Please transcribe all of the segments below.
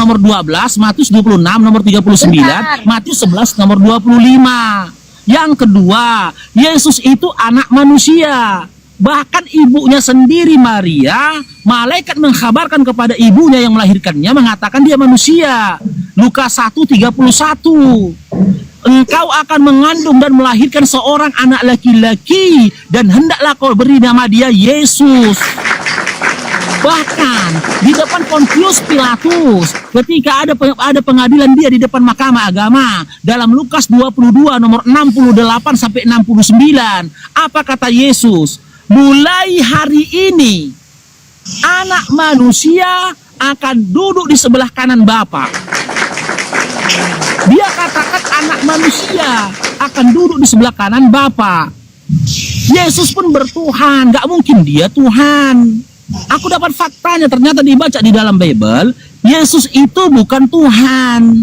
nomor 12, Matius 26 nomor 39, Matius 11 nomor 25. Yang kedua, Yesus itu anak manusia. Bahkan ibunya sendiri Maria, malaikat mengkabarkan kepada ibunya yang melahirkannya, mengatakan dia manusia. Lukas 1:31. Engkau akan mengandung dan melahirkan seorang anak laki-laki, dan hendaklah kau beri nama dia Yesus. Bahkan di depan Pontius Pilatus, ketika ada pengadilan dia di depan mahkamah agama, dalam Lukas 22 nomor 68 sampai 69, apa kata Yesus? Mulai hari ini anak manusia akan duduk di sebelah kanan Bapa. Dia katakan anak manusia akan duduk di sebelah kanan Bapa. Yesus pun bertuhan, gak mungkin dia Tuhan. Aku dapat faktanya, ternyata dibaca di dalam Bible, Yesus itu bukan Tuhan.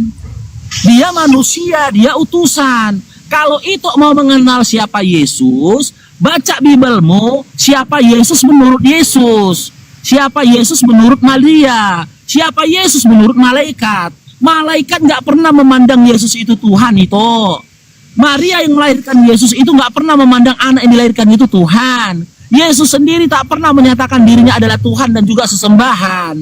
Dia manusia, dia utusan. Kalau itu mau mengenal siapa Yesus, baca Biblemu, siapa Yesus menurut Yesus, siapa Yesus menurut Maria, siapa Yesus menurut malaikat. Malaikat gak pernah memandang Yesus itu Tuhan itu. Maria yang melahirkan Yesus itu gak pernah memandang anak yang dilahirkan itu Tuhan. Yesus sendiri tak pernah menyatakan dirinya adalah Tuhan dan juga sesembahan.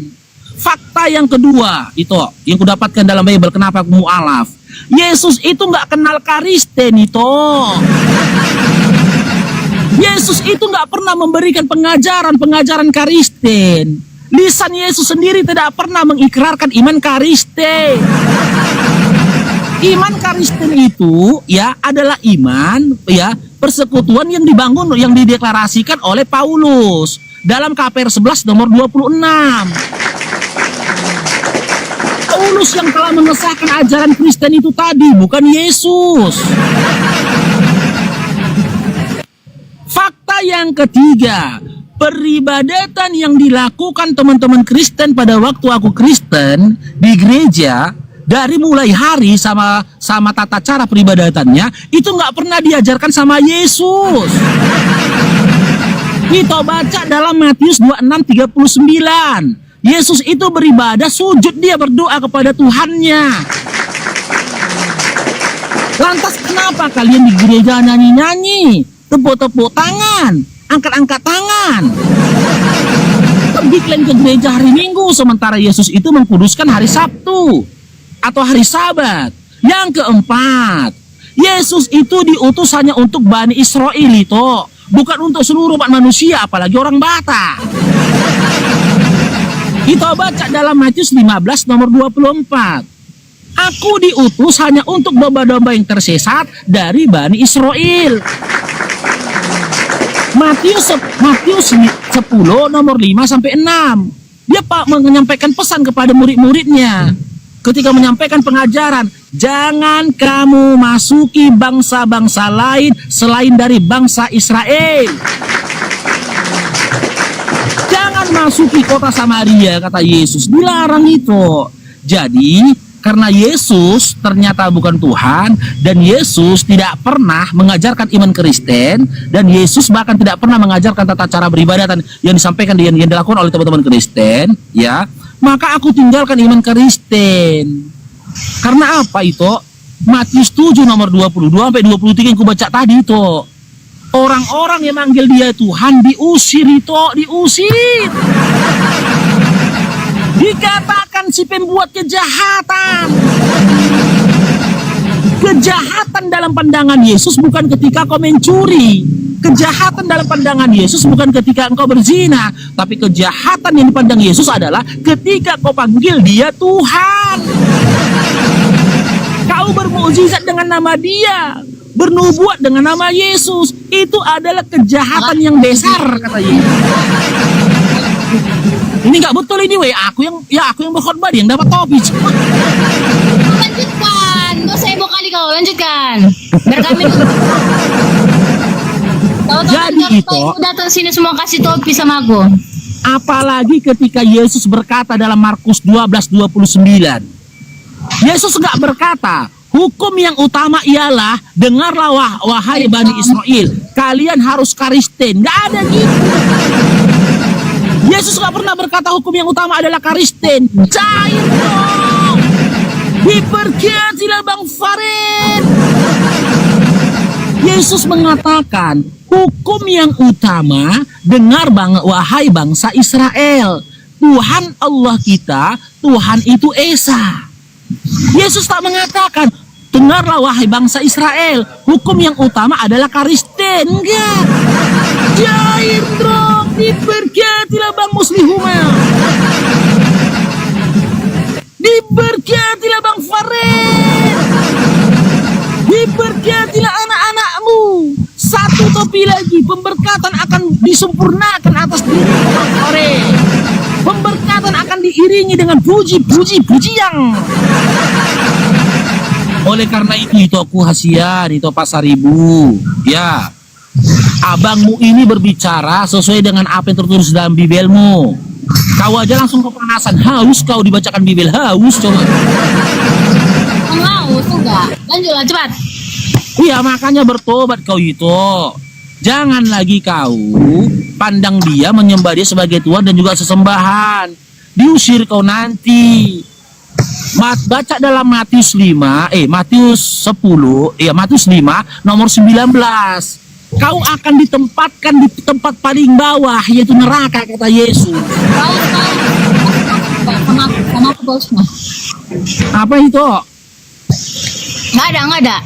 Fakta yang kedua, itu yang kudapatkan dalam Bible, kenapa aku mu'alaf. Yesus itu gak kenal Karisten itu. Yesus itu gak pernah memberikan pengajaran Karisten. Lisan Yesus sendiri tidak pernah mengikrarkan iman Karisten. Iman Kristen itu ya adalah iman ya persekutuan yang dibangun, yang dideklarasikan oleh Paulus dalam KPR 11 nomor 26. Paulus yang telah mengesahkan ajaran Kristen itu tadi, bukan Yesus. Fakta yang ketiga, peribadatan yang dilakukan teman-teman Kristen pada waktu aku Kristen di gereja, dari mulai hari sama tata cara peribadatannya itu nggak pernah diajarkan sama Yesus. Kita baca dalam Matius 26:39. Yesus itu beribadah sujud, dia berdoa kepada Tuhannya. Lantas kenapa kalian di gereja nyanyi-nyanyi, tepuk-tepuk tangan, angkat-angkat tangan? Pergi kalian ke gereja hari Minggu, sementara Yesus itu mengkuduskan hari Sabtu atau hari Sabat. Yang keempat, Yesus itu diutus hanya untuk Bani Israel itu, bukan untuk seluruh umat manusia, apalagi orang Batak. Kita baca dalam Matius 15 nomor 24. Aku diutus hanya untuk domba-domba yang tersesat dari Bani Israel. Matius 10 nomor 5 sampai 6. Dia menyampaikan pesan kepada murid-muridnya. Ketika menyampaikan pengajaran, jangan kamu masuki bangsa-bangsa lain selain dari bangsa Israel. Jangan masuki kota Samaria, kata Yesus. Dilarang itu. Jadi, karena Yesus ternyata bukan Tuhan, dan Yesus tidak pernah mengajarkan iman Kristen, dan Yesus bahkan tidak pernah mengajarkan tata cara beribadatan yang disampaikan yang dilakukan oleh teman-teman Kristen, ya, maka aku tinggalkan iman Kristen. Karena apa itu? Matius 7 nomor 22 sampai 23 yang kubaca tadi itu. Orang-orang yang manggil dia Tuhan diusir itu, diusir. Dikatakan si pembuat kejahatan. Kejahatan dalam pandangan Yesus bukan ketika kau mencuri. Kejahatan dalam pandangan Yesus bukan ketika engkau berzina, tapi kejahatan yang dipandang Yesus adalah ketika kau panggil dia Tuhan. Kau bermukjizat dengan nama dia, bernubuat dengan nama Yesus, itu adalah kejahatan yang besar, kata Yesus. Ini nggak betul ini, weh. Aku yang berkhotbah, dia yang dapat topi. Lanjutkan, nggak usah heboh kali kau, lanjutkan. Biar kami jadi itu datang sini semua kasih topi sama aku. Apalagi ketika Yesus berkata dalam Markus 12:29. Yesus nggak berkata, hukum yang utama ialah dengarlah wahai Bani Israel, kalian harus Kristen. Nggak ada gitu. Yesus nggak pernah berkata hukum yang utama adalah Kristen. Cair dong. Diberkatilah Bang Farid. Yesus mengatakan, hukum yang utama, dengar wahai bangsa Israel. Tuhan Allah kita, Tuhan itu Esa. Yesus tak mengatakan, dengarlah wahai bangsa Israel, hukum yang utama adalah Karisten. Enggak. Jair dong, diberkatilah Bang Muslihuma. Diberkatilah Bang Farid. Diberkatilah anak-anakmu. Satu topi lagi, pemberkatan akan disempurnakan atas diri Bang Farid. Pemberkatan akan diiringi dengan puji-pujian. Oleh karena itu aku hasian, itu Pasar Ibu. Ya, abangmu ini berbicara sesuai dengan apa yang tertulis dalam Bibelmu. Kau aja langsung kepanasan, haus kau dibacakan Bibel, haus coba. Haus enggak? Lanjutlah cepat. Iya, makanya bertobat kau itu. Jangan lagi kau pandang dia, menyembah dia sebagai Tuhan dan juga sesembahan. Diusir kau nanti. Baca dalam Matius 5, Matius 10, Matius 5 nomor 19. Kau akan ditempatkan di tempat paling bawah, yaitu neraka, kata Yesus. Sama aku bosnya. Apa itu? Nggak ada.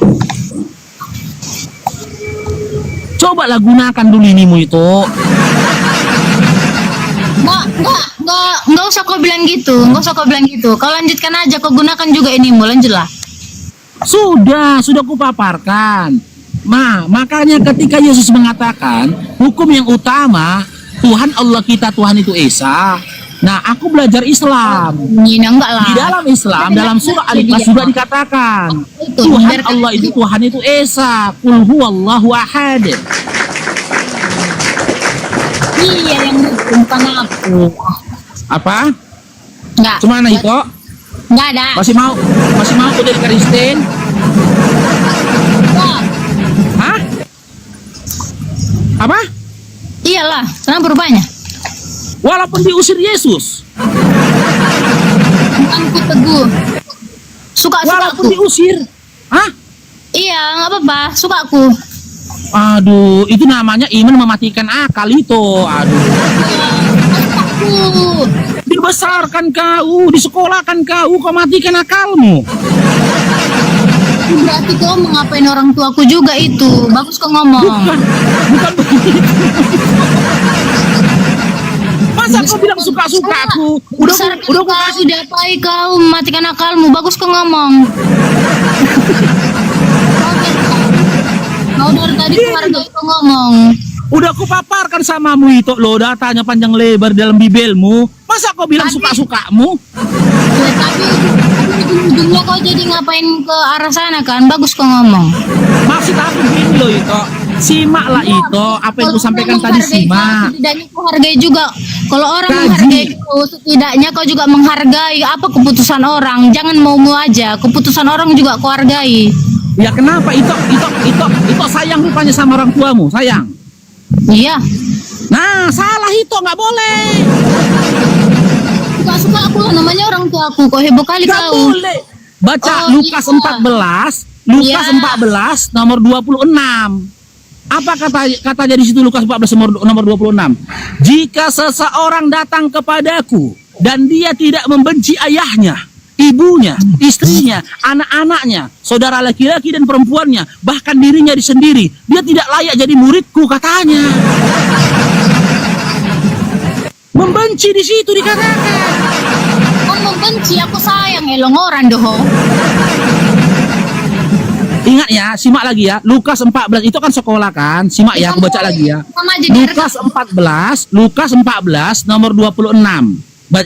Cobalah gunakan dulu inimu itu. Nggak usah kau bilang gitu. Kau lanjutkan aja, kau gunakan juga inimu, lanjutlah. Sudah kupaparkan. Makanya ketika Yesus mengatakan hukum yang utama, Tuhan Allah kita, Tuhan itu Esa. Nah, aku belajar Islam. Enggak lah. Di dalam Islam, dalam surah Al-Ikhlas juga dikatakan Tuhan Allah itu, Tuhan itu Esa. Qul huwallahu ahad. Iya, yang bukan aku. Apa? Enggak. Cuma itu? Enggak ada. Masih mau aku jadi Kristen? Enggak. Hah? Apa? Iyalah, kenapa berubahnya? Walaupun diusir Yesus. Bukan ku teguh. Suka Walaupun aku. diusir. Hah? Iya, nggak apa-apa. Suka aku. Aduh, itu namanya iman mematikan akal itu. Aduh. Aku. Dibesarkan kau, disekolahkan kau matikan akalmu. Berarti kau mengapain orang tuaku juga itu. Bagus kau ngomong. Bukan begitu. Masa kau bilang suka-suka aku? Udah kau kasih. diapai kau mematikan akalmu. Bagus kau ngomong. Kau dari tadi menghargai kau ngomong. Udah aku paparkan samamu itu loh, datanya panjang lebar dalam Bibelmu. Masa kau bilang suka-sukamu? Ya, tapi ujung-ujungnya kau jadi ngapain ke arah sana kan? Bagus kau ngomong. Maksud aku gini loh itu, simaklah itu apa yang ku sampaikan tadi, simak. Setidaknya kau hargai juga. Kalau orang Kaji. menghargai kau, setidaknya kau juga menghargai apa keputusan orang. Jangan mau-mau aja, keputusan orang juga kau hargai. Ya kenapa itu sayang rupanya sama orang tuamu, sayang. Iya. Nah, salah itu nggak boleh. Suka-suka aku lah, namanya orang tua aku. Kau heboh kali Nggak kau. boleh. Baca Oh, Lukas iya. 14 nomor 26. Apa katanya di situ Lukas 14 nomor 26? Jika seseorang datang kepadaku dan dia tidak membenci ayahnya, ibunya, istrinya, anak-anaknya, saudara laki-laki dan perempuannya, bahkan dirinya sendiri, dia tidak layak jadi muridku, katanya. Membenci di situ dikatakan. Kau membenci, aku sayang elong orang doh. Ingat ya, simak lagi ya. Lukas 14 itu kan sekolah kan. Simak ya, aku baca lagi ya. Sama aja Lukas 14 nomor 26.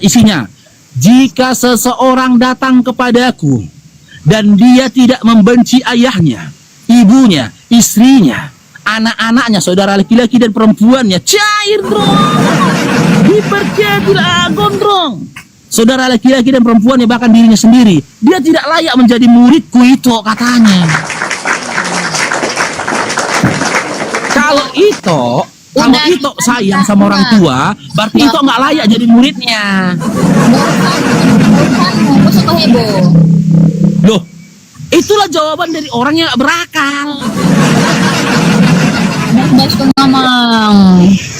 Isinya, jika seseorang datang kepadaku dan dia tidak membenci ayahnya, ibunya, istrinya, anak-anaknya, saudara laki-laki dan perempuannya, cair dong. Diberkatilah gondrong. Saudara laki-laki dan perempuannya, bahkan dirinya sendiri, dia tidak layak menjadi muridku itu, katanya. Kalau itu Kalau Udah, itu sayang sama orang tua, berarti itu nggak layak jadi muridnya. Masa kau heboh? Loh, itulah jawaban dari orang yang nggak berakal. Bas kau ngomong.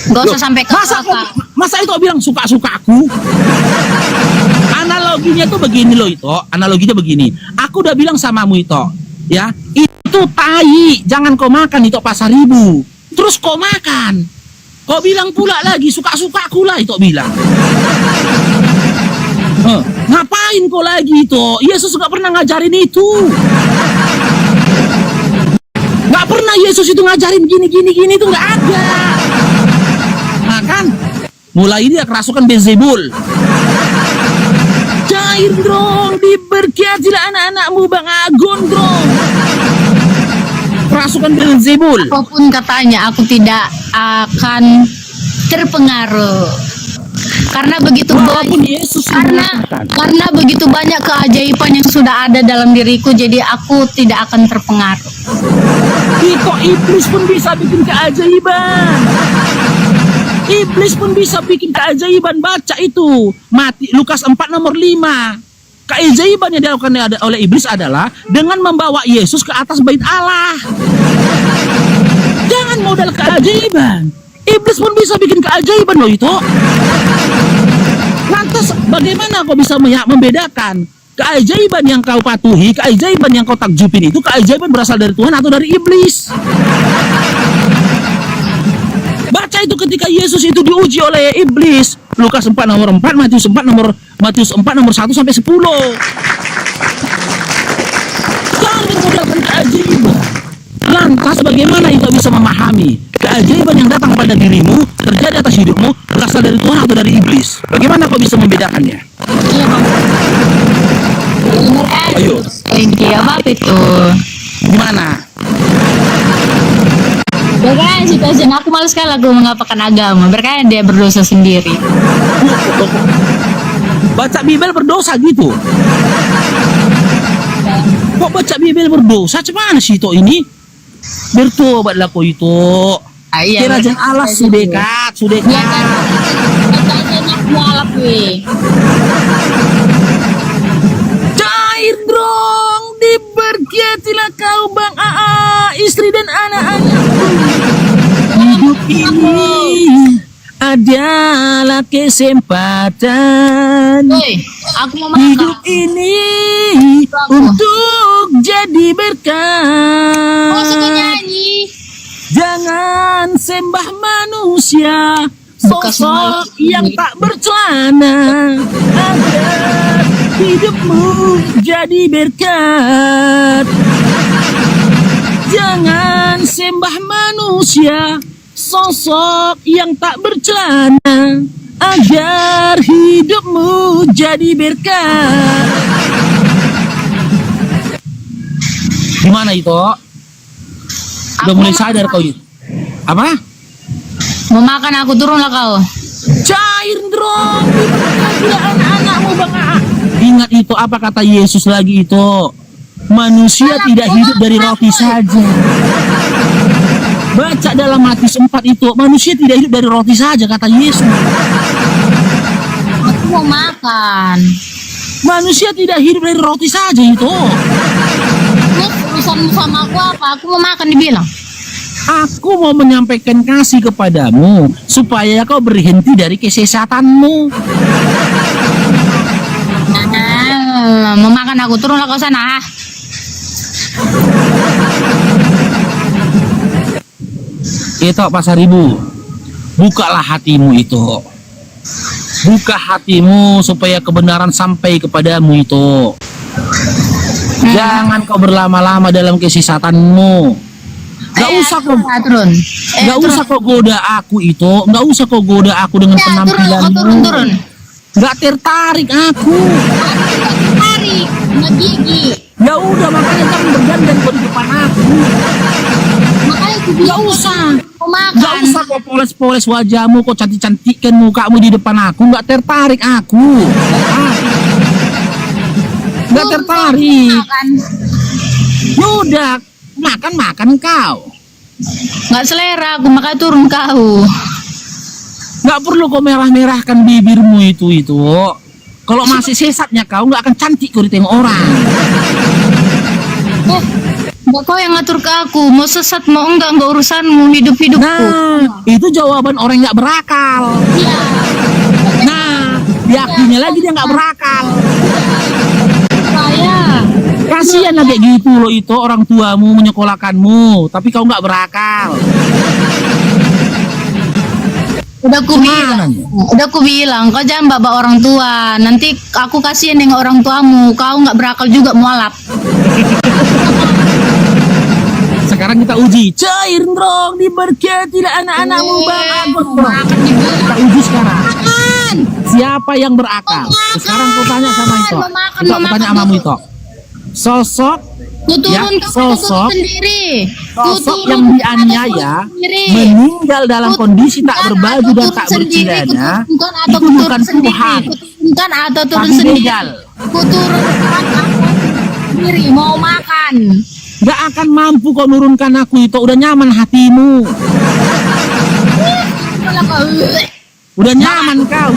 Gak usah Loh, sampai ke kakak. masa itu bilang suka-sukaku? Analoginya tuh begini loh itu, analoginya begini. Aku udah bilang samamu itu, ya, itu tai, jangan kau makan itu Pasaribu. Terus kau makan, kau bilang pula lagi suka-sukaku lah itu bilang. Ngapain kau lagi itu? Yesus nggak pernah ngajarin itu. Nggak pernah Yesus itu ngajarin gini itu nggak ada. Nah kan, mulai dia kerasukan Beelzebul. Cair dong, diberkatilah anak-anakmu Bang Agun dong. Kerasukan Beelzebul. Apapun katanya, aku tidak akan terpengaruh. Karena begitu Walaupun banyak, Yesus karena begitu banyak keajaiban yang sudah ada dalam diriku, jadi aku tidak akan terpengaruh. Itu iblis pun bisa bikin keajaiban. Iblis pun bisa bikin keajaiban. Baca itu mati Lukas 4 nomor 5. Keajaiban yang dilakukan oleh iblis adalah dengan membawa Yesus ke atas bait Allah. Jangan modal keajaiban. Iblis pun bisa bikin keajaiban loh itu. Lantas bagaimana kau bisa membedakan keajaiban yang kau patuhi, keajaiban yang kau takjubin itu keajaiban berasal dari Tuhan atau dari iblis? Baca itu ketika Yesus itu diuji oleh iblis. Lukas 4 nomor 4, Matius 4 nomor 1 sampai 10. Jangan memodalkan keajaiban. Lantas bagaimana itu bisa memahami keajaiban yang datang pada dirimu, terjadi atas hidupmu, berasal dari Tuhan atau dari iblis? Bagaimana kau bisa membedakannya? Iya, Bang. Ayo. Linki apa itu? Gimana? Berkaitan situasi aku malas sekali aku mengapakan agama. Berkaitan dia berdosa sendiri. Baca Bibel berdosa gitu? Kok baca Bibel berdosa? Cuman sih itu ini? Bertobatlah kau itu. Iya, Kerajaan Allah sudah dekat, sudah Iya kan? dekat. Bacanya enak mualaf weh. Cair dong, diberkatilah kau Bang Aa, istri dan anak-anak. Hidup ini adalah kesempatan. Woi, aku mau Hidup makan. ini Aku. untuk jadi berkah. Oh, suka nyanyi. Jangan sembah manusia, Bekas sosok malu. yang tak bercelana, agar hidupmu jadi berkat. Jangan sembah manusia, sosok yang tak bercelana, agar hidupmu jadi berkat. Gimana itu? Udah mulai sadar kau itu? Apa? Mau makan aku turun lah kau. Cair dong, diberkatilah anak-anakmu Bang Aa. Ingat itu apa kata Yesus lagi itu? Manusia tidak hidup dari roti saja. Baca dalam Matius 4 itu, manusia tidak hidup dari roti saja kata Yesus. Aku mau makan. Manusia tidak hidup dari roti saja itu. Terus urusanmu sama aku apa? Aku mau makan dibilang. Aku mau menyampaikan kasih kepadamu supaya kau berhenti dari kesesatanmu. Mau makan aku turun lah kau sana. Itu Pasaribu, bukalah hatimu itu. Buka hatimu supaya kebenaran sampai kepadamu itu. Jangan kau berlama-lama dalam kesesatanmu. Gak usah kau, Turun. gak usah kau goda aku itu. Gak usah kau goda aku dengan penampilanmu. Turun. Gak tertarik aku. Tarik, ngegigi. Ya udah makanya jangan berdandan kau di depan aku. Makanya aku Gak bilang usah. mau Gak makan. usah kau poles-poles wajahmu, kau cantik-cantikkan mukamu di depan aku. Gak tertarik aku. Gak tertarik. Makan. Yaudah, makan kau. Nggak selera aku, makanya turun kau. Nggak perlu kau merah-merahkan bibirmu itu. Kalau masih sesatnya kau nggak akan cantik kau ditengok orang. Nggak kau yang ngatur ke aku, mau sesat mau enggak urusanmu, hidup-hidupku. Nah, itu jawaban orang nggak berakal. Iya. Nah, yakinnya lagi dia nggak berakal. Saya. Kasihan lah kayak gitu loh itu orang tuamu menyekolahkanmu, tapi kau nggak berakal. Udah aku bilang, kau jangan bawa orang tua. Nanti aku kasihan dengan orang tuamu. Kau nggak berakal juga mualaf. Sekarang kita uji. Cair dong diberkatilah anak-anakmu Bang Agus. Kita uji sekarang. Siapa yang berakal? Sekarang kau tanya sama itu. Itu aku tanya sama itu. Sosok Kuturun ya, sosok sendiri. sosok yang dianiaya meninggal dalam kondisi tak berbaju dan tak bercelana itu bukan Tuhan, Kuturunkan atau turun tapi sendiri. begal. Kuturunkan sendiri mau makan. Gak akan mampu kau nurunkan aku itu. Udah nyaman hatimu, udah nyaman kau.